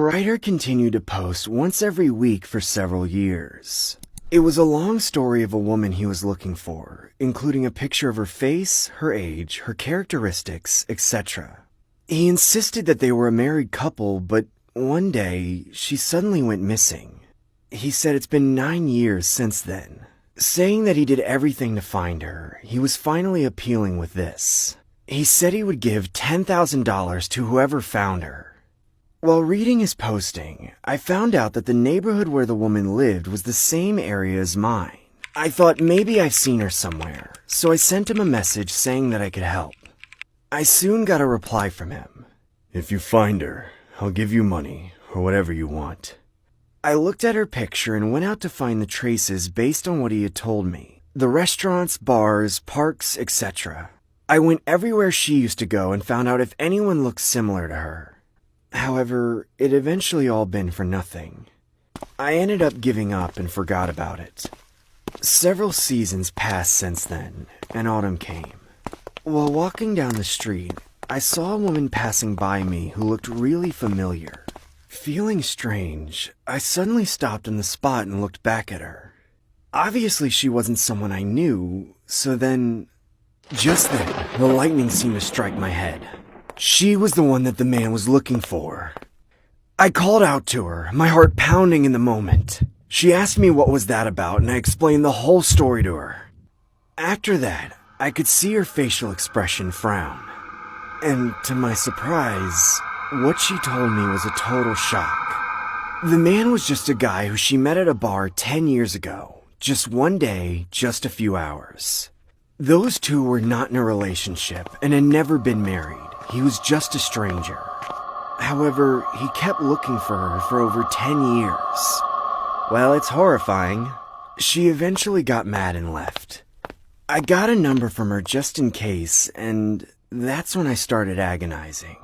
The writer continued to post once every week for several years. It was a long story of a woman he was looking for, including a picture of her face, her age, her characteristics, etc. He insisted that they were a married couple, but one day, she suddenly went missing. He said it's been 9 years since then. Saying that he did everything to find her, he was finally appealing with this. He said he would give $10,000 to whoever found her. While reading his posting, I found out that the neighborhood where the woman lived was the same area as mine. I thought maybe I've seen her somewhere, so I sent him a message saying that I could help. I soon got a reply from him. "If you find her, I'll give you money, or whatever you want." I looked at her picture and went out to find the traces based on what he had told me. The restaurants, bars, parks, etc. I went everywhere she used to go and found out if anyone looked similar to her. However, it eventually all been for nothing. I ended up giving up and forgot about it. Several seasons passed since then, and autumn came. While walking down the street, I saw a woman passing by me who looked really familiar. Feeling strange, I suddenly stopped on the spot and looked back at her. Obviously, she wasn't someone I knew, so then... Just then, the lightning seemed to strike my head. She was the one that the man was looking for. I called out to her, my heart pounding in the moment. She asked me what was that about, and I explained the whole story to her. After that, I could see her facial expression frown. And to my surprise, what she told me was a total shock. The man was just a guy who she met at a bar 10 years ago. Just one day, just a few hours. Those two were not in a relationship and had never been married. He was just a stranger. However, he kept looking for her for over 10 years. Well, it's horrifying. She eventually got mad and left. I got a number from her just in case, and that's when I started agonizing.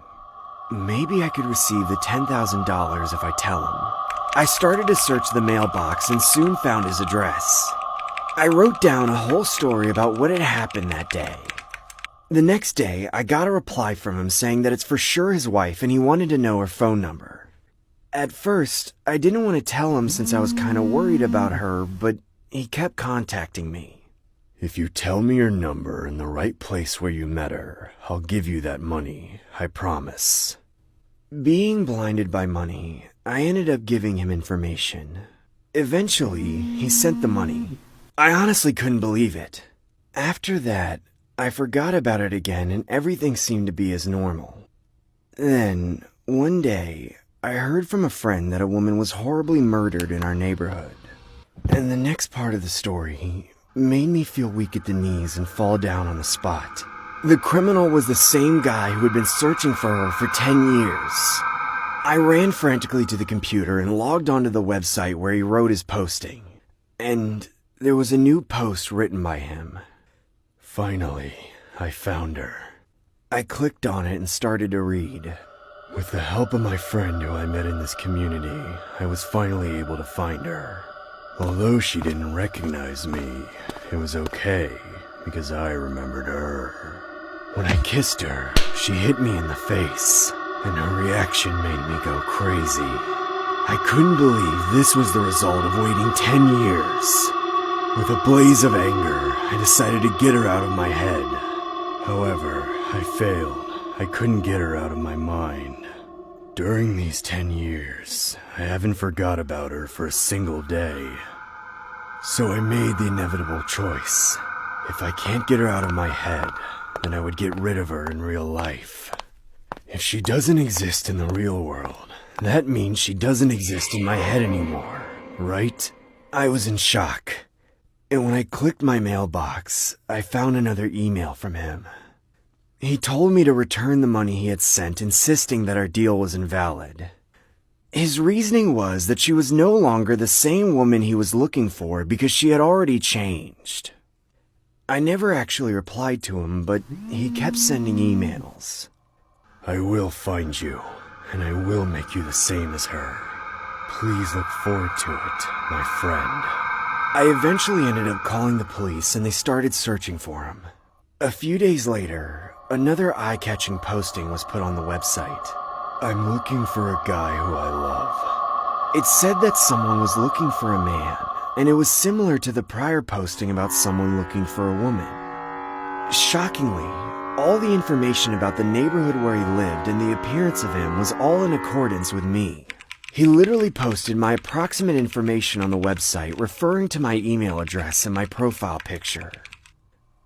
Maybe I could receive the $10,000 if I tell him. I started to search the mailbox and soon found his address. I wrote down a whole story about what had happened that day. The next day, I got a reply from him saying that it's for sure his wife and he wanted to know her phone number. At first, I didn't want to tell him since I was kind of worried about her, but he kept contacting me. "If you tell me your number and the right place where you met her, I'll give you that money, I promise." Being blinded by money, I ended up giving him information. Eventually, he sent the money. I honestly couldn't believe it. After that, I forgot about it again and everything seemed to be as normal. Then, one day, I heard from a friend that a woman was horribly murdered in our neighborhood. And the next part of the story made me feel weak at the knees and fall down on the spot. The criminal was the same guy who had been searching for her for 10 years. I ran frantically to the computer and logged onto the website where he wrote his posting. And there was a new post written by him. "Finally, I found her." I clicked on it and started to read. "With the help of my friend who I met in this community, I was finally able to find her. Although she didn't recognize me, it was okay because I remembered her. When I kissed her, she hit me in the face, and her reaction made me go crazy. I couldn't believe this was the result of waiting 10 years. With a blaze of anger, I decided to get her out of my head. However, I failed. I couldn't get her out of my mind. During these 10 years, I haven't forgot about her for a single day. So I made the inevitable choice. If I can't get her out of my head, then I would get rid of her in real life. If she doesn't exist in the real world, that means she doesn't exist in my head anymore, right?" I was in shock. And when I clicked my mailbox, I found another email from him. He told me to return the money he had sent, insisting that our deal was invalid. His reasoning was that she was no longer the same woman he was looking for because she had already changed. I never actually replied to him, but he kept sending emails. "I will find you, and I will make you the same as her. Please look forward to it, my friend." I eventually ended up calling the police and they started searching for him. A few days later, another eye-catching posting was put on the website. I'm looking for a guy who I love. It said that someone was looking for a man, and it was similar to the prior posting about someone looking for a woman. Shockingly, all the information about the neighborhood where he lived and the appearance of him was all in accordance with me. He literally posted my approximate information on the website, referring to my email address and my profile picture.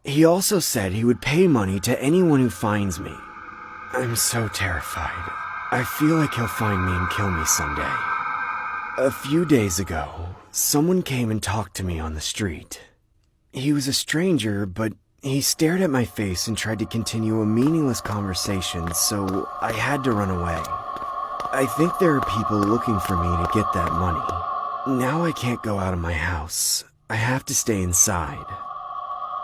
He also said he would pay money to anyone who finds me. I'm so terrified. I feel like he'll find me and kill me someday. A few days ago, someone came and talked to me on the street. He was a stranger, but he stared at my face and tried to continue a meaningless conversation, so I had to run away. I think there are people looking for me to get that money. Now I can't go out of my house. I have to stay inside.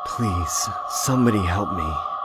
Please, somebody help me.